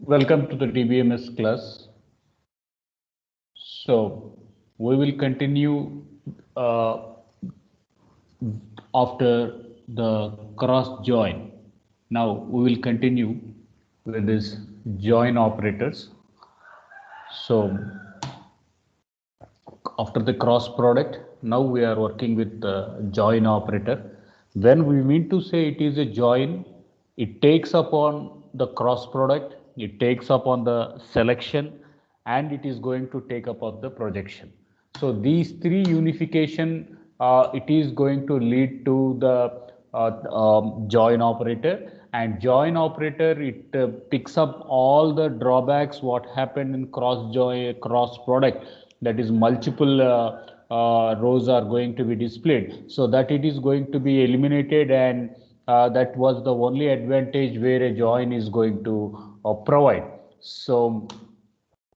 Welcome to the DBMS class. So we will continue uh, after the cross join. Now we will continue with this join operators. So after the cross product, now we are working with the join operator. When we mean to say it is a join, it takes upon the cross product, it takes upon the selection, and it is going to take upon the projection. So these three unification, it is going to lead to the join operator, and join operator, it picks up all the drawbacks what happened in cross join cross product, that is multiple rows are going to be displayed, so that it is going to be eliminated, and that was the only advantage where a join is going to provide. So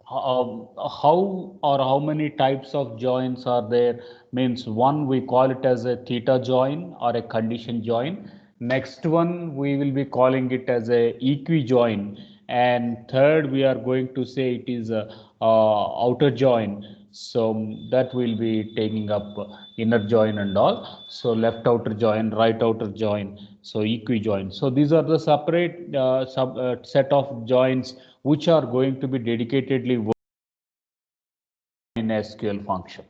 how many types of joins are there? Means one, we call it as a theta join or a condition join. Next one, we will be calling it as a equi join, and third, we are going to say it is a outer join. So that will be taking up inner join and all. So left outer join, right outer join, so equi join. So these are the separate set of joins which are going to be dedicatedly in SQL function.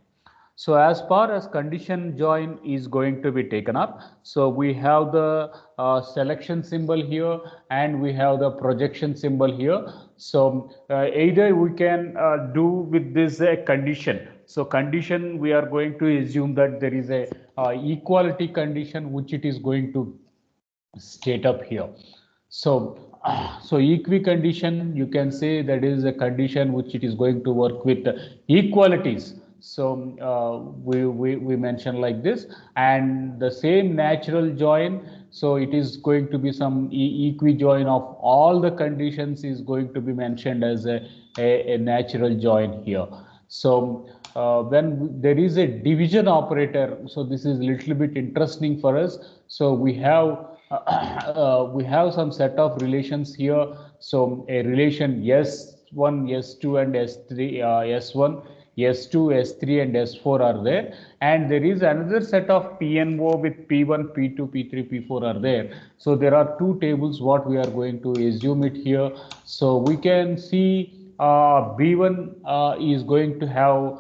So as far as condition join is going to be taken up, so we have the selection symbol here and we have the projection symbol here. So either we can do with this condition. So condition, we are going to assume that there is a equality condition which it is going to state up here. So, so equicondition, you can say that is a condition which it is going to work with equalities. So we mention like this, and the same natural join. So it is going to be some equijoin of all the conditions is going to be mentioned as a natural join here. So when there is a division operator, so this is a little bit interesting for us. So we have some set of relations here. So a relation S1, S2, and S3, S1, S2, S3, and S4 are there, and there is another set of PNO with P1, P2, P3, P4 are there. So there are two tables what we are going to assume it here. So we can see B1 is going to have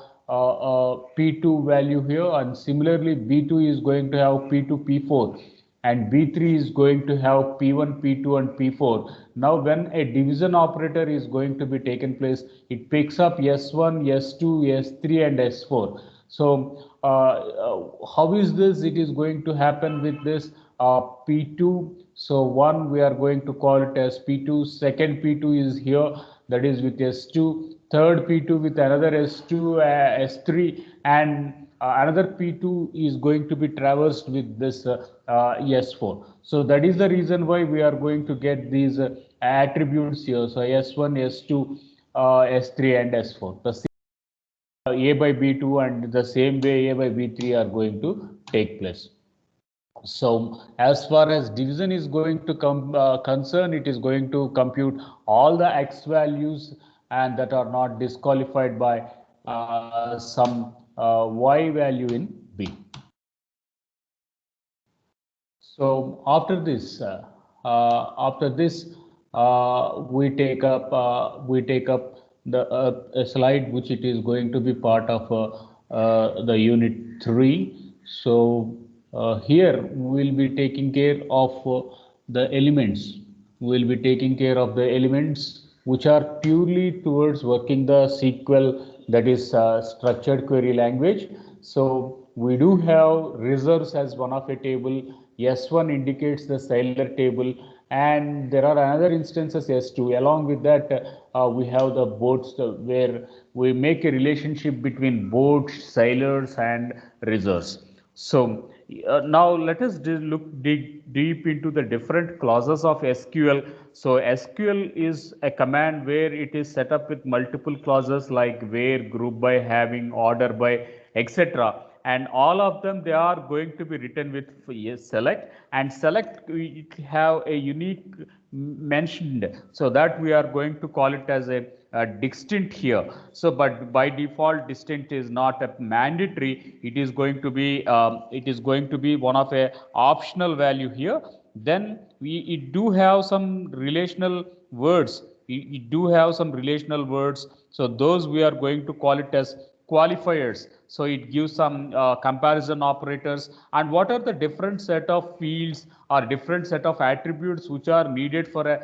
P2 value here, and similarly B2 is going to have P2, P4, and B3 is going to have P1, P2, and P4. Now when a division operator is going to be taken place, it picks up S1, S2, S3, and S4. So how is this? It is going to happen with this P2. So one, we are going to call it as P2. Second P2 is here, that is with S2. Third P2 with another S2, S3, and another P2 is going to be traversed with this S4. So that is the reason why we are going to get these attributes here. So S1, S2, S3, and S4. The A by B2 and the same way A by B3 are going to take place. So as far as division is going to come concern, it is going to compute all the X values and that are not disqualified by some Y value in B. So after this, we take up the a slide which it is going to be part of the unit 3. So here we will be taking care of the elements. We will be taking care of the elements which are purely towards working the SQL, that is structured query language. So we do have reserves as one of a table. S1 indicates the Sailor table, and there are another instances S2. Along with that, we have the boats where we make a relationship between boats, sailors, and reserves. So now let us dig deep into the different clauses of SQL. So SQL is a command where it is set up with multiple clauses like where, group by, having, order by, etc. and all of them they are going to be written with yes, select, and select it have a unique mentioned, so that we are going to call it as a distinct here. So but by default distinct is not a mandatory, it is going to be one of a optional value here. Then we it do have some relational words, it do have some relational words, so those we are going to call it as qualifiers. So it gives some comparison operators, and what are the different set of fields or different set of attributes which are needed for a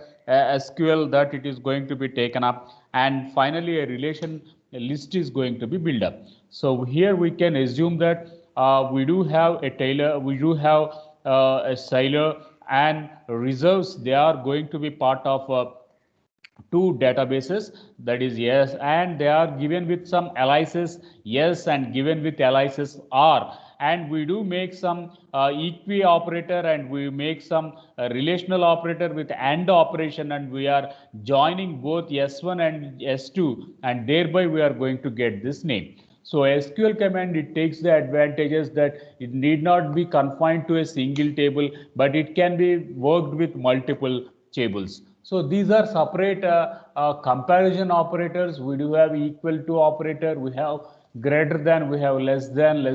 SQL that it is going to be taken up, and finally a relation list is going to be built up. So here we can assume that we do have a tailor, we do have a Siler and reserves, they are going to be part of two databases, that is yes, and they are given with some aliases yes and given with aliases r, and we do make some equi operator, and we make some relational operator with and operation, and we are joining both s1 and s2, and thereby we are going to get this name. So SQL command, it takes the advantages that it need not be confined to a single table, but it can be worked with multiple tables. So these are separate comparison operators. We do have equal to operator, we have greater than, we have less than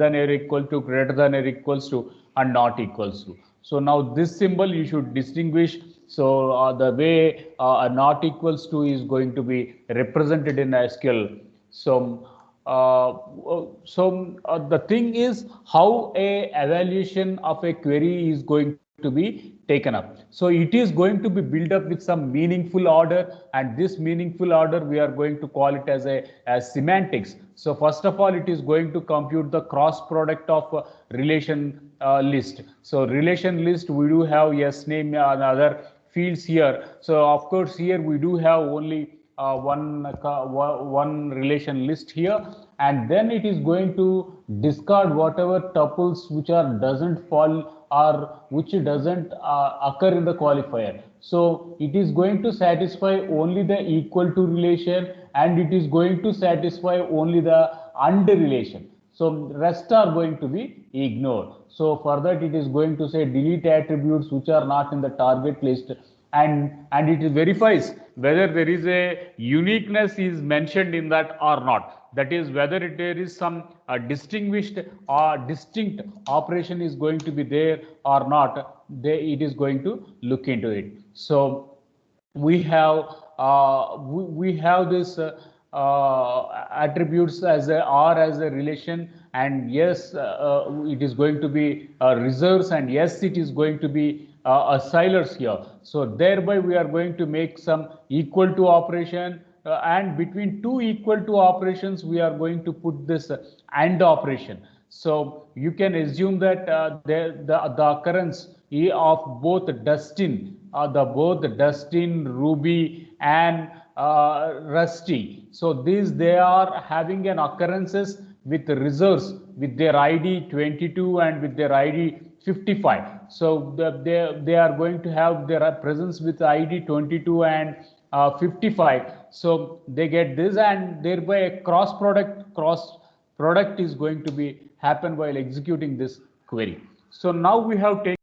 or equal to, greater than or equals to, and not equals to. So now this symbol you should distinguish. So the way not equals to is going to be represented in SQL. So the thing is how a evaluation of a query is going to be taken up. So it is going to be built up with some meaningful order, and this meaningful order we are going to call it as semantics. So first of all, it is going to compute the cross product of relation list. So relation list, we do have yes name and other fields here. So of course here we do have only one relation list here, and then it is going to discard whatever tuples which are doesn't fall or which doesn't occur in the qualifier. So it is going to satisfy only the equal to relation, and it is going to satisfy only the and relation. So rest are going to be ignored. So for that it is going to say delete attributes which are not in the target list, and it verifies whether there is a uniqueness is mentioned in that or not. That is whether there is some distinguished or distinct operation is going to be there or not. It is going to look into it. So we have this attributes as a r as a relation, and yes it is going to be reserves, and yes it is going to be asylers here. So thereby we are going to make some equal to operation, and between two equal to operations we are going to put this and operation. So you can assume that the occurrence of both Dustin, Ruby and Rusty. So these they are having an occurrences with reserves with their ID 22 and with their ID 55. So they are going to have their presence with ID 22 and 55. So they get this, and thereby a cross product is going to be happen while executing this query. So now we have taken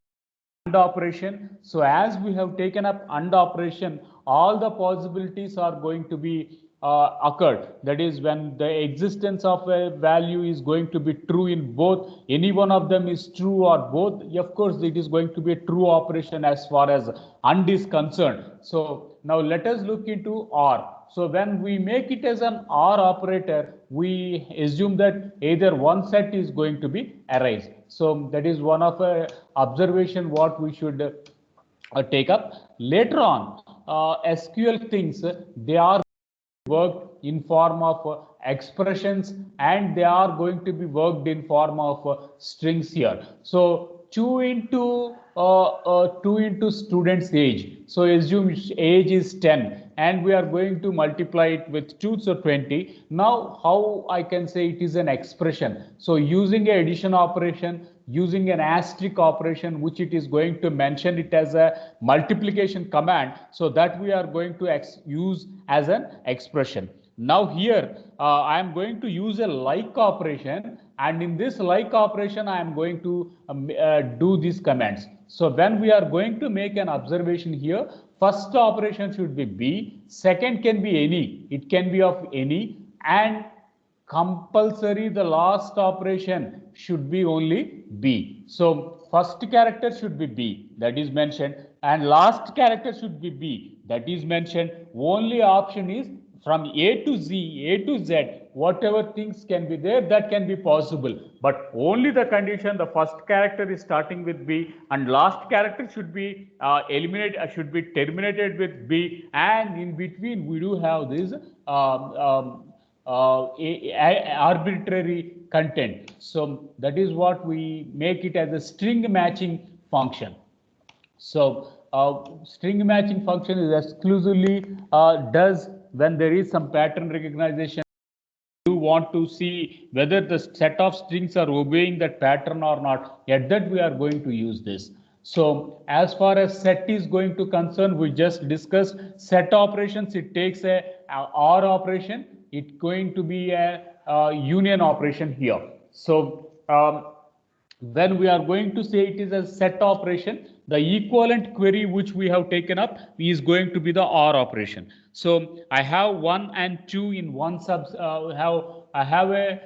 AND operation. So as we have taken up AND operation, all the possibilities are going to be occurred. That is, when the existence of a value is going to be true in both, any one of them is true or both, of course it is going to be a true operation as far as AND is concerned. So now let us look into OR. So when we make it as an OR operator, we assume that either one set is going to be arise. So that is one of a observation what we should take up. Later on, SQL things, they are worked in form of expressions, and they are going to be worked in form of strings here. So 2 into student's age. So assume age is 10 and we are going to multiply it with 2, so 20. Now how I can say it is an expression? So using an addition operation, using an asterisk operation, which it is going to mention it as a multiplication command, so that we are going to use as an expression. Now here I am going to use a like operation, and in this like operation I am going to do these commands. So when we are going to make an observation here, first operation should be B, second can be any, it can be of any, and compulsory the last operation should be only B. So first character should be B, that is mentioned, and last character should be B, that is mentioned. Only option is from A to Z, A to Z, whatever things can be there, that can be possible. But only the condition, the first character is starting with B and last character should be should be terminated with B, and in between we do have this arbitrary content. So that is what we make it as a string matching function. So string matching function is exclusively does when there is some pattern recognition. You want to see whether the set of strings are obeying that pattern or not. At that we are going to use this. So as far as set is going to concern, we just discussed set operations. It takes a OR operation. It's going to be a union operation here. So when we are going to say it is a set operation, the equivalent query which we have taken up is going to be the OR operation. So I have 1 and 2 in one I have a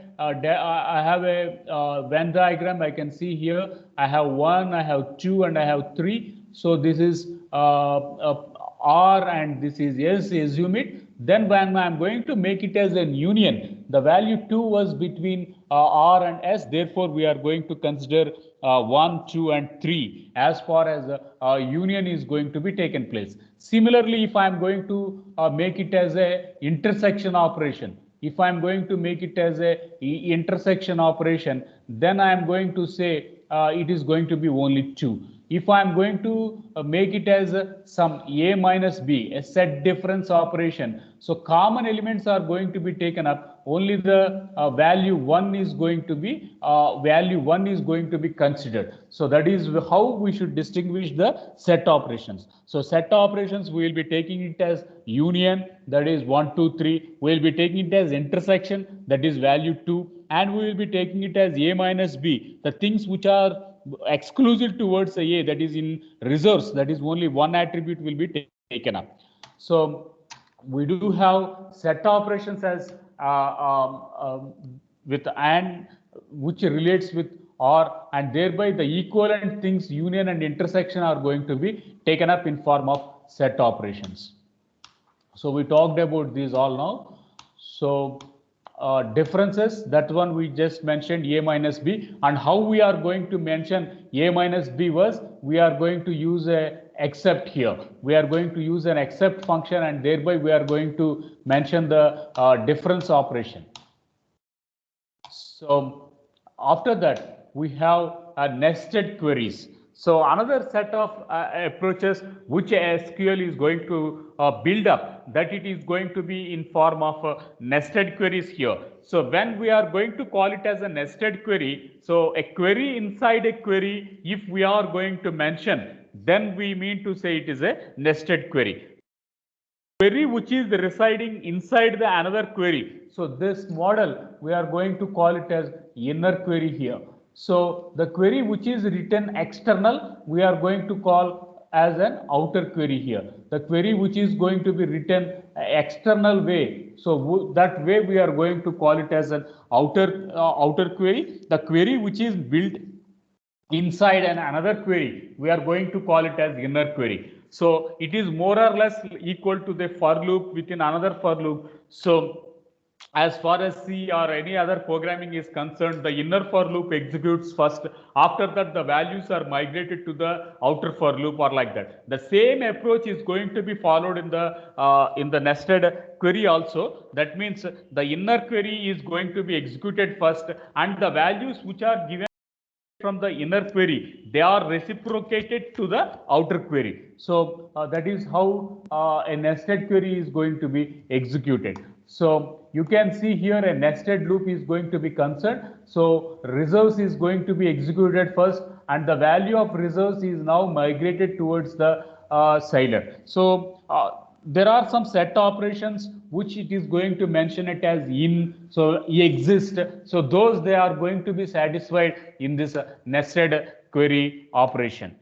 Venn diagram. I can see here I have 1, I have 2, and I have 3. So this is R and this is S, assume it. Then when I'm going to make it as a union, the value 2 was between R and S, therefore we are going to consider 1, 2 and 3 as far as union is going to be taken place. Similarly, if I am going to make it as a intersection operation, if I am going to make it as a intersection operation, then I am going to say it is going to be only 2. If I am going to make it as some A minus B, a set difference operation, so common elements are going to be taken up. Only the value 1 is going to be considered. So that is how we should distinguish the set operations. So set operations, we will be taking it as union, that is 1, 2, 3. We will be taking it as intersection, that is value 2, and we will be taking it as A minus B, the things which are exclusive towards A, that is in reserves, that is only one attribute will be taken up. So we do have set operations as with AND, which relates with OR, and thereby the equivalent things union and intersection are going to be taken up in form of set operations. So we talked about these all now. So differences, that one we just mentioned, A minus B, and how we are going to mention A minus B was we are going to use a except here. We are going to use an except function, and thereby we are going to mention the difference operation. So after that we have nested queries. So another set of approaches which SQL is going to build up, that it is going to be in form of nested queries here. So when we are going to call it as a nested query, so a query inside a query, if we are going to mention, then we mean to say it is a nested query. Query which is residing inside the another query. So this model we are going to call it as inner query here. So the query which is written external, we are going to call as an outer query here. The query which is going to be written external way, so that way we are going to call it as an outer query. The query which is built inside another query, we are going to call it as inner query. So it is more or less equal to the for loop within another for loop. So as far as C or any other programming is concerned, the inner for loop executes first. After that, the values are migrated to the outer for loop, or like that. The same approach is going to be followed in the nested query also. That means the inner query is going to be executed first, and the values which are given from the inner query, they are reciprocated to the outer query. So that is how a nested query is going to be executed. So you can see here a nested loop is going to be concerned. So reserves is going to be executed first, and the value of reserves is now migrated towards the Cyler. So there are some set operations which it is going to mention it as in, so exist. So those they are going to be satisfied in this nested query operation.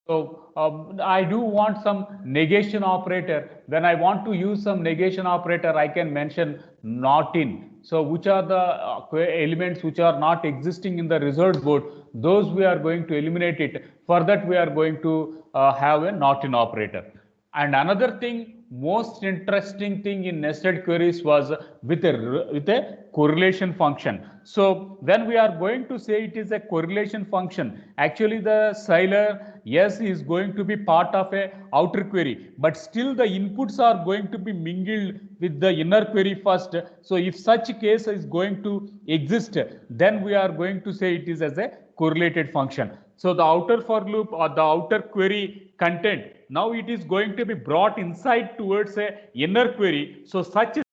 So I do want some negation operator. When I want to use some negation operator, I can mention not in. So which are the elements which are not existing in the result board, those we are going to eliminate it. For that we are going to have a not in operator. And another thing, most interesting thing in nested queries was with a correlation function. So when we are going to say it is a correlation function, actually the Euler yes is going to be part of a outer query, but still the inputs are going to be mingled with the inner query first. So if such case is going to exist, then we are going to say it is as a correlated function. So the outer for loop or the outer query content, now it is going to be brought inside towards a inner query. So such is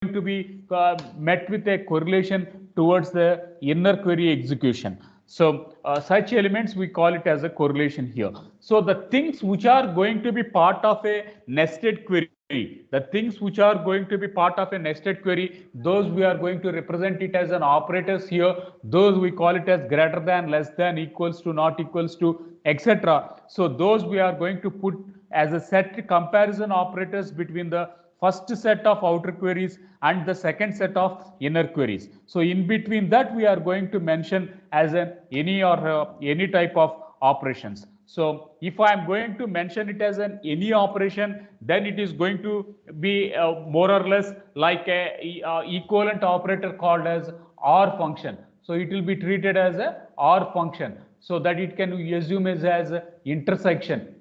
going to be met with a correlation towards the inner query execution. So such elements we call it as a correlation here. So the things which are going to be part of a nested query, the things which are going to be part of a nested query, those we are going to represent it as an operators here. Those we call it as greater than, less than, equals to, not equals to, etc. So those we are going to put as a set comparison operators between the first set of outer queries and the second set of inner queries. So in between that we are going to mention as an any or any type of operations. So if I am going to mention it as an any operation, then it is going to be more or less like a equivalent operator called as OR function. So it will be treated as a OR function, so that it can assume as intersection.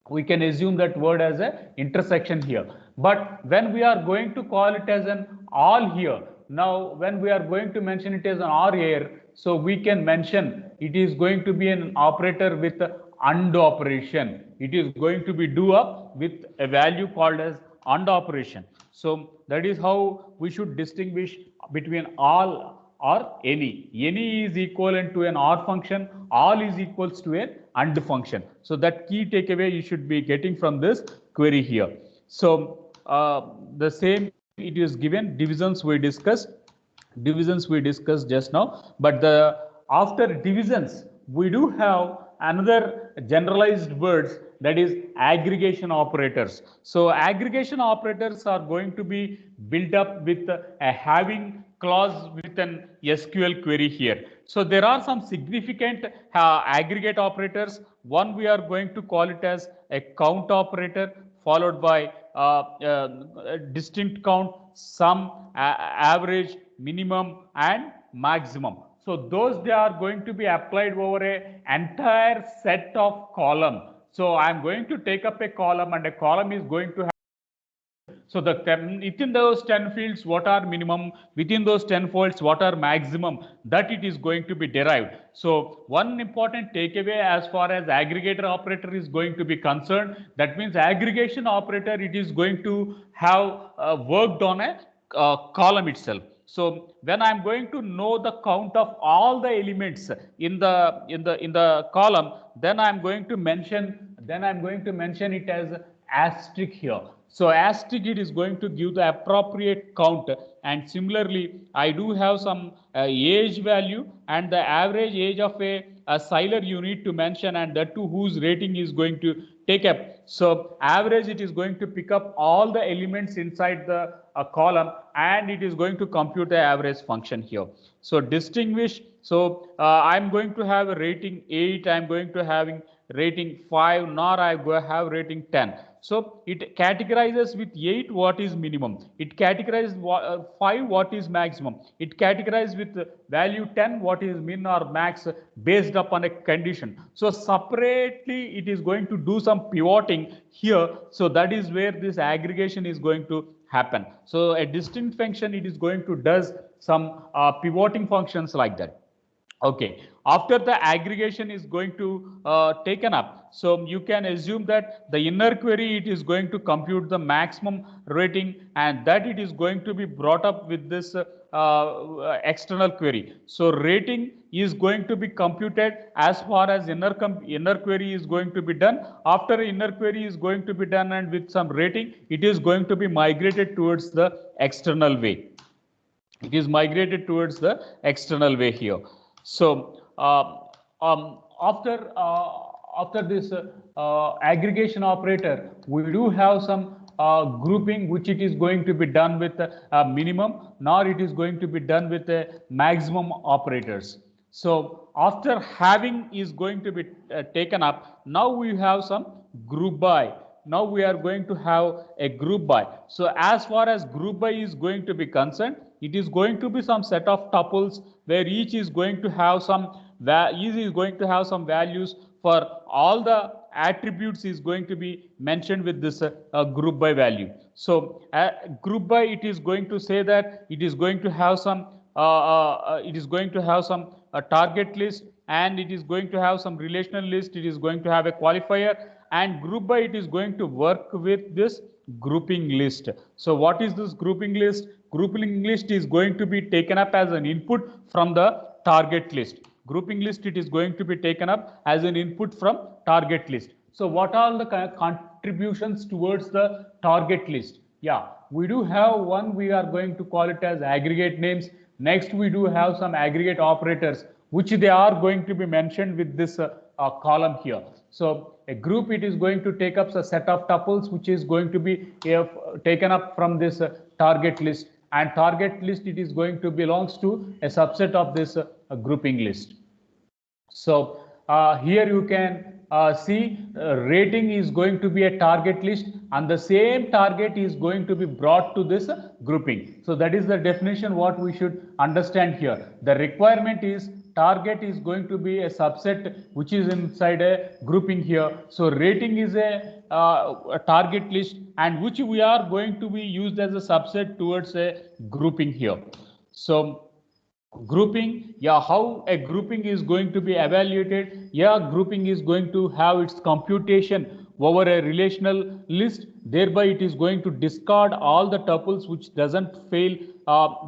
We can assume that word as a intersection here. But when we are going to call it as an all here, now when we are going to mention it as an or here, so we can mention it is going to be an operator with AND operation. It is going to be do up with a value called as AND operation. So that is how we should distinguish between all or any. Any is equivalent to an OR function, all is equals to an AND function. So that key takeaway you should be getting from this query here. So the same it is given, divisions we discussed just now, but the after divisions we do have another generalized words, that is aggregation operators. So aggregation operators are going to be built up with a having clause with an SQL query here. So there are some significant aggregate operators. One we are going to call it as a count operator, followed by distinct count, sum, average, minimum and maximum. So those they are going to be applied over a entire set of column. So I am going to take up a column and a column is going to have, so the within those 10 fields what are minimum, within those 10 fields what are maximum, that it is going to be derived. So one important takeaway as far as aggregator operator is going to be concerned, that means aggregation operator it is going to have worked on a column itself. So when I'm going to know the count of all the elements in the column, then I'm going to mention it as asterisk here. So asterisk it is going to give the appropriate count, and similarly I do have some age value and the average age of a Euler you need to mention, and that too whose rating is going to take up. So average it is going to pick up all the elements inside the column and it is going to compute the average function here. So distinguish, so I'm going to have a rating 8, I'm going to having rating 5, nor I have rating 10. So it categorizes with 8 what is minimum, it categorizes 5 what is maximum, it categorizes with value 10 what is min or max based upon a condition. So separately it is going to do some pivoting here. So that is where this aggregation is going to happen. So a distinct function it is going to does some pivoting functions like that. Okay, after the aggregation is going to taken up, so you can assume that the inner query it is going to compute the maximum rating, and that it is going to be brought up with this external query. So rating is going to be computed as far as inner query is going to be done. After inner query is going to be done and with some rating, it is going to be migrated towards the external way. It is migrated towards the external way here. So after this aggregation operator, we do have some grouping which it is going to be done with minimum, nor it is going to be done with maximum operators. So after having is going to be taken up, now we have some group by. Now we are going to have a group by. So as far as group by is going to be concerned, it is going to be some set of tuples where each is going to have some values for all the attributes is going to be mentioned with this group by value. So group by, it is going to say that it is going to have some target list, and it is going to have some relational list. It is going to have a qualifier, and group by it is going to work with this grouping list. So what is this grouping list? Grouping list is going to be taken up as an input from the target list. Grouping list, it is going to be taken up as an input from target list. So what are the contributions towards the target list? Yeah, we do have one, we are going to call it as aggregate names. Next, we do have some aggregate operators, which they are going to be mentioned with this column here. So a group, it is going to take up a set of tuples, which is going to be taken up from this target list, and target list, it is going to belongs to a subset of this grouping list. So here you can see rating is going to be a target list, and the same target is going to be brought to this grouping. So that is the definition what we should understand here. The requirement is target is going to be a subset which is inside a grouping here. So rating is a target list, and which we are going to be used as a subset towards a grouping here. So grouping, yeah, how a grouping is going to be evaluated? Yeah, grouping is going to have its computation over a relational list. Thereby it is going to discard all the tuples which doesn't fail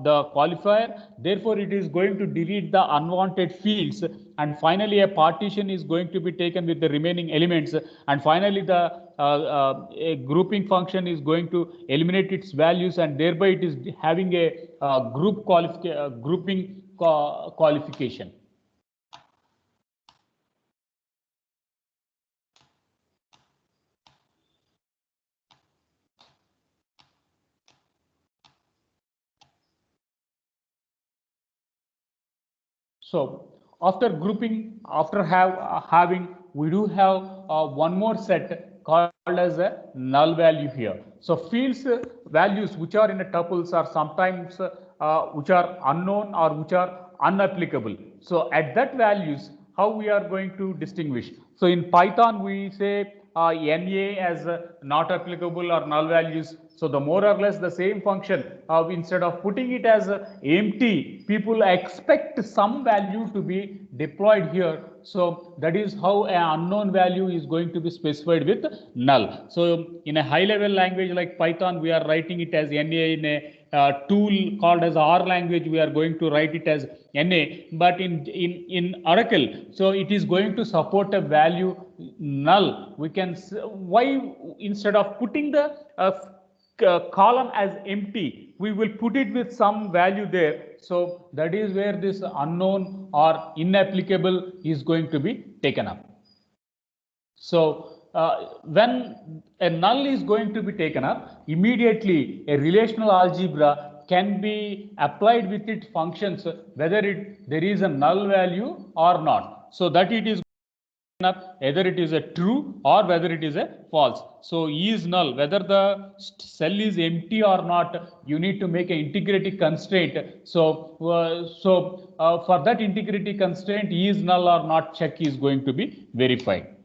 the qualifier. Therefore it is going to delete the unwanted fields, and finally a partition is going to be taken with the remaining elements, and finally the a grouping function is going to eliminate its values, and thereby it is having a grouping qualification. So after grouping, after having, we do have one more set called as a null value here. So fields values which are in a tuples are sometimes which are unknown or which are unapplicable. So at that values, how we are going to distinguish? So in Python we say NA as not applicable or null values. So the more or less the same function, instead of putting it as empty, people expect some value to be deployed here. So that is how an unknown value is going to be specified with null. So in a high level language like Python, we are writing it as NA. In a tool called as R language, we are going to write it as NA. But in Oracle, so it is going to support a value null. We can, why instead of putting the column as empty, we will put it with some value there. So that is where this unknown or inapplicable is going to be taken up. So when a null is going to be taken up, immediately a relational algebra can be applied with its functions, whether there is a null value or not. So that it is up either it is a true or whether it is a false. So is null, whether the cell is empty or not, you need to make an integrity constraint. So for that integrity constraint, is null or not check is going to be verified.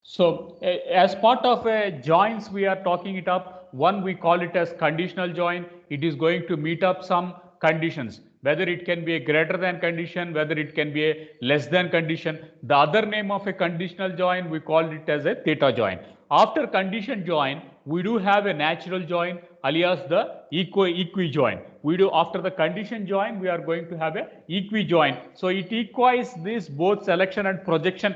So as part of joins, we are talking it up. One, we call it as conditional join. It is going to meet up some conditions, whether it can be a greater than condition, whether it can be a less than condition. The other name of a conditional join, we call it as a theta join. After condition join, we do have a natural join alias the equi-join. We do after the condition join, we are going to have a equi-join. So it equals this both selection and projection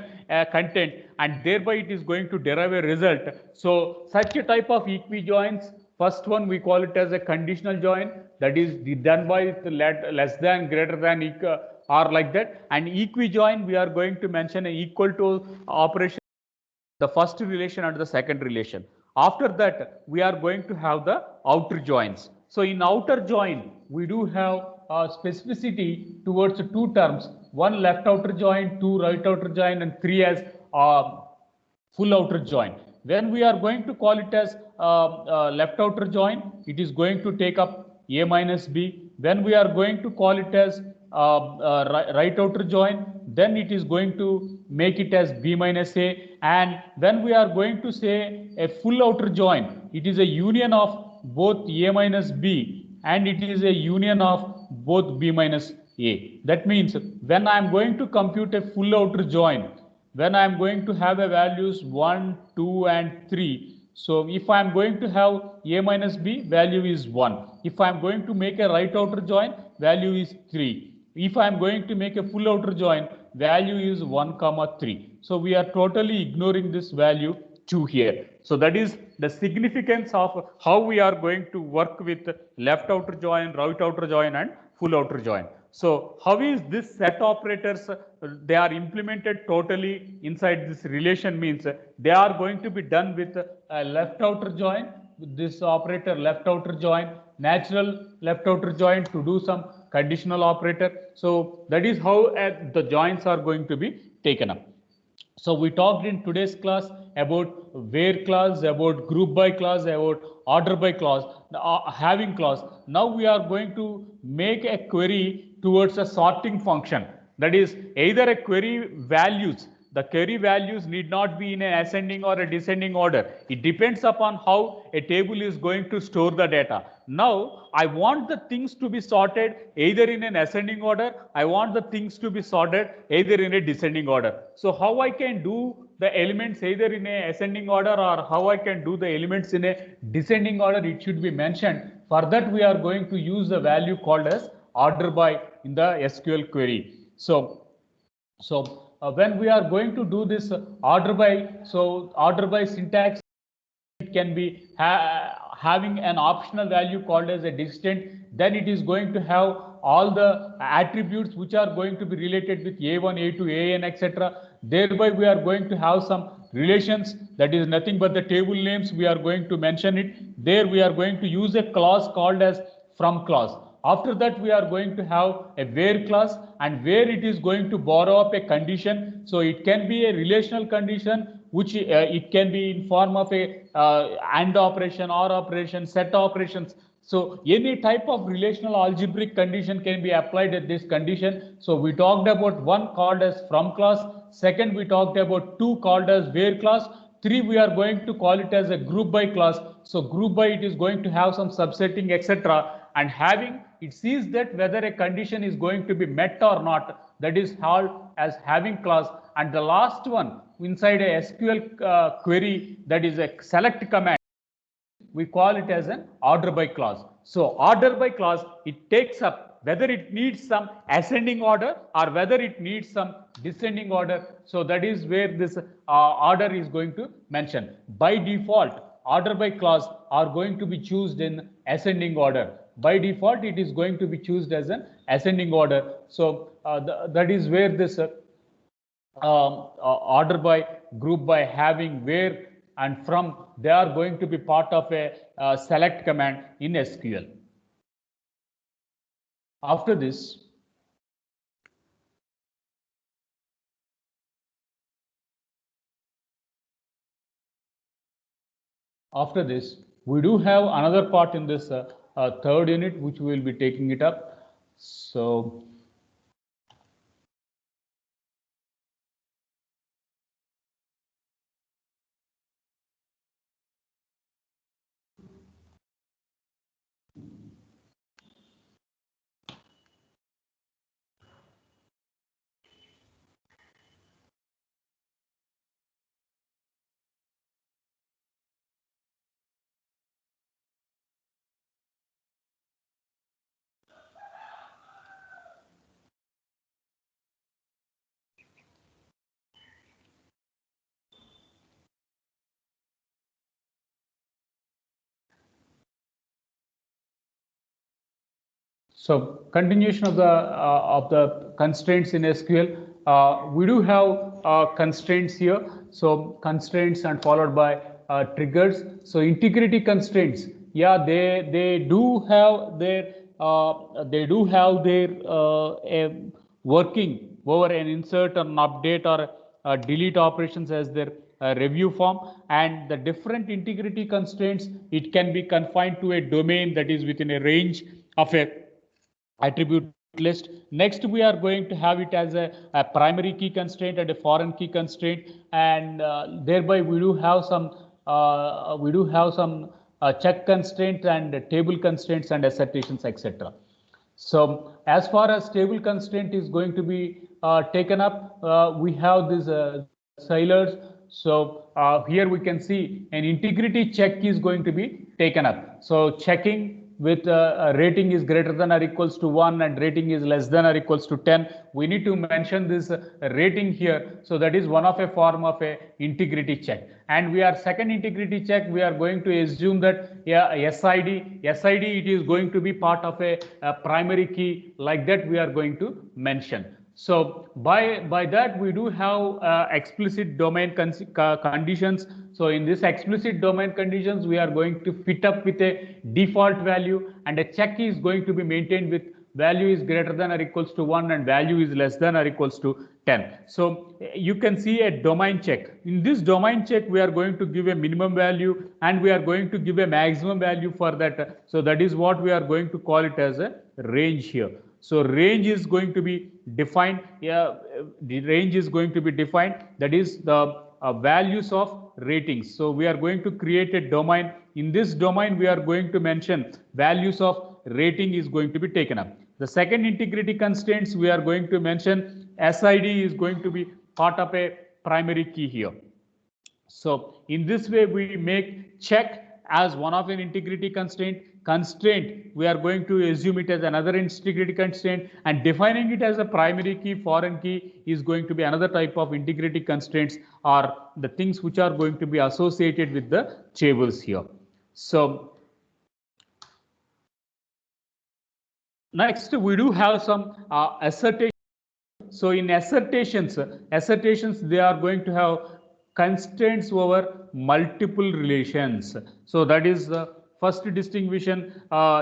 content, and thereby it is going to derive a result. So such a type of equi-joins, first one we call it as a conditional join, that is done by the less than, greater than, or like that. And equi-join, we are going to mention an equal to operation, the first relation and the second relation. After that, we are going to have the outer joins. So in outer join, we do have specificity towards two terms, one left outer join, two right outer join, and three as full outer join. When we are going to call it as left outer join, it is going to take up A minus B. When we are going to call it as right outer join, then it is going to make it as B minus A. And when we are going to say a full outer join, it is a union of both A minus B, and it is a union of both B minus A. That means when I am going to compute a full outer join, when I am going to have a values 1, 2 and 3. So if I am going to have A minus B, value is 1. If I am going to make a right outer join, value is 3. If I am going to make a full outer join, value is 1 comma 3. So we are totally ignoring this value 2 here. So that is the significance of how we are going to work with left outer join, right outer join and full outer join. So how is this set operators, they are implemented totally inside this relation, means they are going to be done with left outer join, this operator left outer join, natural left outer join to do some conditional operator. So that is how the joins are going to be taken up. So we talked in today's class about where clause, about group by clause, about order by clause, having clause. Now we are going to make a query towards a sorting function. That is either a query values. The query values need not be in an ascending or a descending order. It depends upon how a table is going to store the data. Now, I want the things to be sorted either in an ascending order, I want the things to be sorted either in a descending order. So, how I can do the elements either in a ascending order or how I can do the elements in a descending order, it should be mentioned. For that, we are going to use the value called as order by in the SQL query. So when we are going to do this order by, so order by syntax, it can be having an optional value called as a distant. Then it is going to have all the attributes which are going to be related with A1, A2, AN, etc. Thereby we are going to have some relations, that is nothing but the table names. We are going to mention it. There we are going to use a clause called as from clause. After that, we are going to have a where clause, and where it is going to borrow up a condition. So it can be a relational condition, which it can be in form of a AND operation, OR operation, set operations. So any type of relational algebraic condition can be applied at this condition. So we talked about one called as from clause. Second, we talked about two called as where clause. Three, we are going to call it as a group by clause. So group by, it is going to have some subsetting, etc. And having, it sees that whether a condition is going to be met or not. That is called as having clause. And the last one inside a SQL query, that is a select command, we call it as an order by clause. So order by clause, it takes up whether it needs some ascending order or whether it needs some descending order. So that is where this order is going to mention. By default, order by clause are going to be chosen in ascending order. By default, it is going to be chosen as an ascending order. So that is where this order by, group by, having, where and from, they are going to be part of a select command in SQL. After this, we do have another part in this third unit, which we will be taking it up. So So continuation of the constraints in SQL. We do have constraints here. So constraints and followed by triggers. So integrity constraints. Yeah, they do have their working over an insert or an update or delete operations as their review form, and the different integrity constraints, it can be confined to a domain that is within a range of a attribute list. Next, we are going to have it as a primary key constraint and a foreign key constraint, and thereby we do have some check constraints and table constraints and assertions, etc. So as far as table constraint is going to be taken up, we have these Silers. So here we can see an integrity check is going to be taken up. So checking with rating is greater than or equals to 1 and rating is less than or equals to 10. We need to mention this rating here. So that is one of a form of a integrity check. And we are second integrity check, we are going to assume that SID it is going to be part of a primary key, like that we are going to mention. So by that we do have explicit domain conditions. So in this explicit domain conditions, we are going to fit up with a default value, and a check is going to be maintained with value is greater than or equals to 1 and value is less than or equals to 10. So you can see a domain check. In this domain check, we are going to give a minimum value and we are going to give a maximum value for that. So that is what we are going to call it as a range here. So range is going to be defined. The range is going to be defined. That is the values of ratings. So we are going to create a domain. In this domain, we are going to mention values of rating is going to be taken up. The second integrity constraints, we are going to mention SID is going to be part of a primary key here. So in this way, we make check as one of an integrity constraint. We are going to assume it as another integrity constraint, and defining it as a primary key, foreign key is going to be another type of integrity constraints, or the things which are going to be associated with the tables here. So next we do have some assertions. So in assertions, they are going to have constraints over multiple relations. So that is the first distinction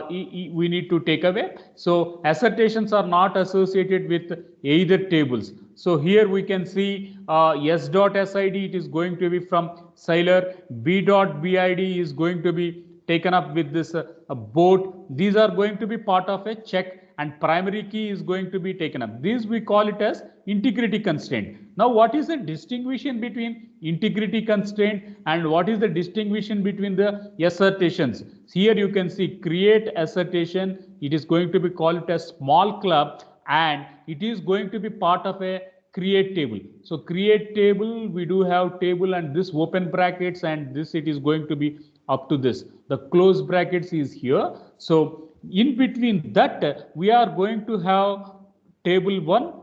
we need to take away. So assertions are not associated with either tables. So here we can see s.sid, it is going to be from Siler, b.bid is going to be taken up with this boat. These are going to be part of a check, and primary key is going to be taken up. This we call it as integrity constraint. Now what is the distinction between integrity constraint and what is the distinction between the assertions? Here you can see create assertion, it is going to be called as small club, and it is going to be part of a create table. So create table, we do have table and this open brackets, and this it is going to be up to this. The close brackets is here. So in between that, we are going to have table 1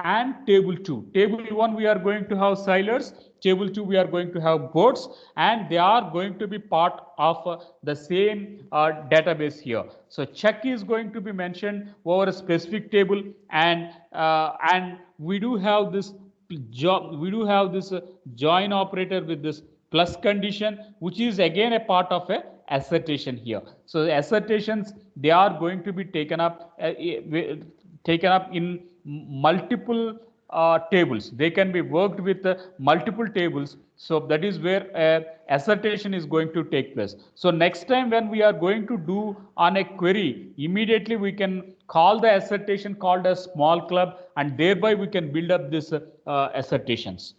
and table 2. Table 1 we are going to have Silers, table 2 we are going to have boats, and they are going to be part of the same database here. So check is going to be mentioned over a specific table, and we do have this join operator with this plus condition, which is again a part of a assertion here. So the assertions, they are going to be taken up in multiple tables. They can be worked with multiple tables. So that is where assertion is going to take place. So next time when we are going to do on a query, immediately we can call the assertion called as small club, and thereby we can build up this assertions.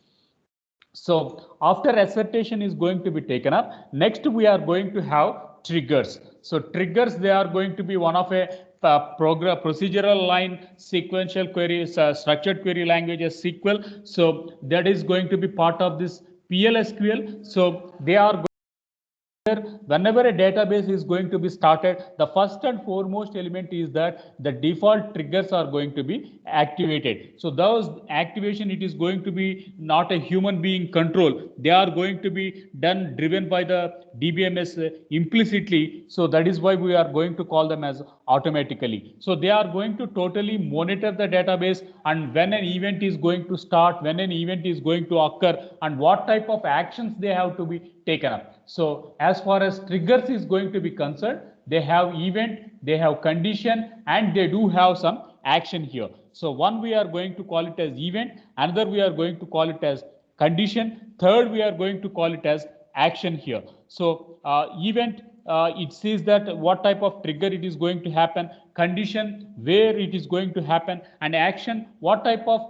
So after assertion is going to be taken up, next we are going to have triggers. So triggers, they are going to be one of a procedural line sequential queries, structured query languages SQL. So that is going to be part of this PLSQL. So they are whenever a database is going to be started, the first and foremost element is that the default triggers are going to be activated. So those activation, it is going to be not a human being control. They are going to be done driven by the DBMS implicitly. So that is why we are going to call them as automatically. So they are going to totally monitor the database, and when an event is going to start, when an event is going to occur, and what type of actions they have to be taken up. So as far as triggers is going to be concerned, they have event, they have condition, and they do have some action here. So one we are going to call it as event, another we are going to call it as condition, third we are going to call it as action here. So event, it says that what type of trigger it is going to happen, condition where it is going to happen, and action what type of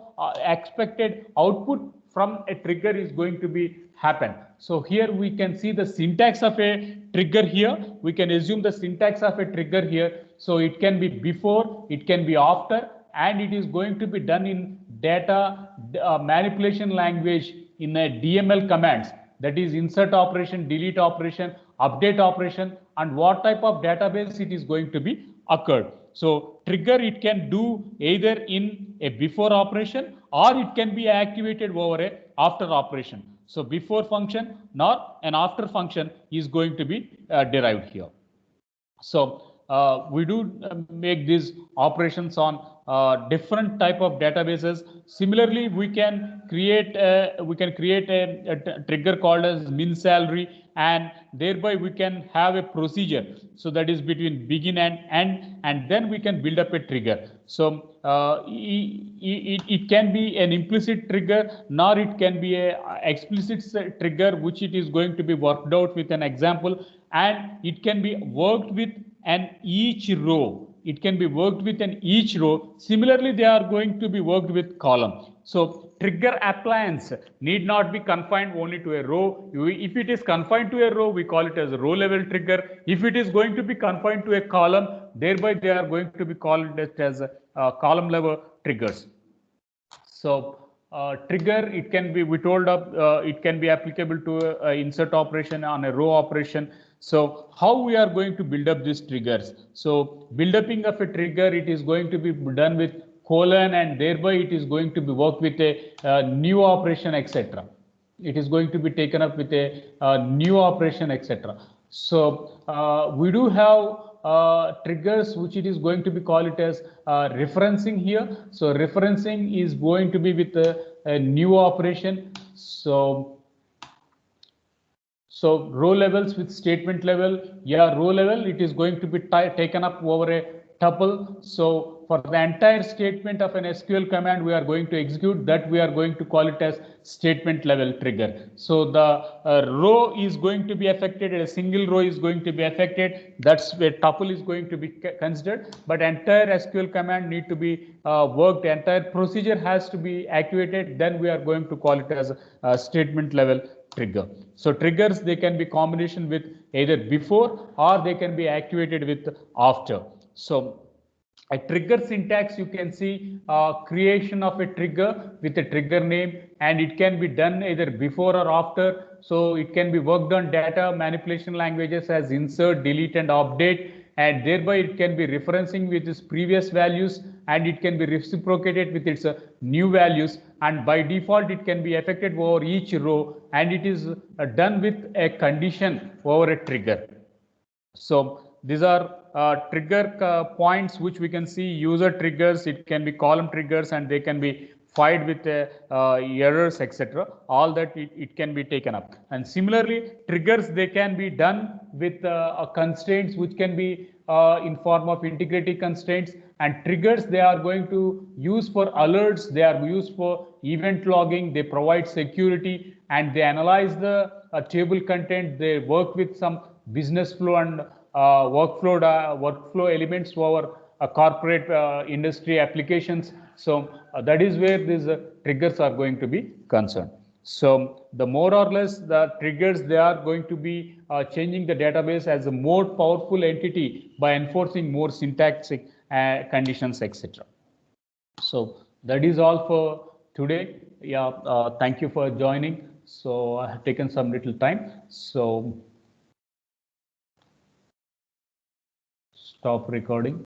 expected output from a trigger is going to be happen. So here we can see the syntax of a trigger here. We can assume the syntax of a trigger here. So it can be before, it can be after, and it is going to be done in data manipulation language in a DML commands, that is insert operation, delete operation, update operation, and what type of database it is going to be occurred. So trigger, it can do either in a before operation or it can be activated over a after operation. So before function nor an after function is going to be derived here. So we do make these operations on different type of databases. Similarly, we can create a trigger called as min salary, and thereby we can have a procedure. So that is between begin and end, and then we can build up a trigger. So it can be an implicit trigger, nor it can be a explicit trigger, which it is going to be worked out with an example, and it can be worked with an each row. It can be worked with an each row. Similarly, they are going to be worked with column. So trigger appliance need not be confined only to a row. If it is confined to a row, we call it as a row level trigger. If it is going to be confined to a column, thereby they are going to be called as column level triggers. So trigger, it can be, we told up, it can be applicable to insert operation on a row operation. So how we are going to build up these triggers? So build upping of a trigger, it is going to be done with colon, and thereby it is going to be worked with a new operation, etc. It is going to be taken up with a new operation, etc. So we do have triggers which it is going to be called it as referencing here. So referencing is going to be with a new operation. So row levels with statement level, yeah, row level, it is going to be taken up over a tuple. So for the entire statement of an SQL command we are going to execute, that we are going to call it as statement level trigger. So the row is going to be affected, a single row is going to be affected, that's where tuple is going to be considered, but entire SQL command need to be worked, entire procedure has to be activated, then we are going to call it as a statement level trigger. So triggers, they can be combination with either before or they can be activated with after. So a trigger syntax, you can see creation of a trigger with a trigger name, and it can be done either before or after. So it can be worked on data manipulation languages as insert, delete, and update, and thereby it can be referencing with its previous values, and it can be reciprocated with its new values, and by default it can be affected over each row, and it is done with a condition over a trigger. So these are trigger points which we can see. User triggers, it can be column triggers, and they can be fired with errors, etc. All that it can be taken up. And similarly, triggers, they can be done with constraints which can be in form of integrity constraints, and triggers, they are going to use for alerts, they are used for event logging, they provide security, and they analyze the table content, they work with some business flow and workflow elements for our corporate industry applications. So that is where these triggers are going to be concerned. So the more or less the triggers, they are going to be changing the database as a more powerful entity by enforcing more syntactic conditions, etc. So that is all for today. Yeah, thank you for joining. So I have taken some little time. So Stop recording.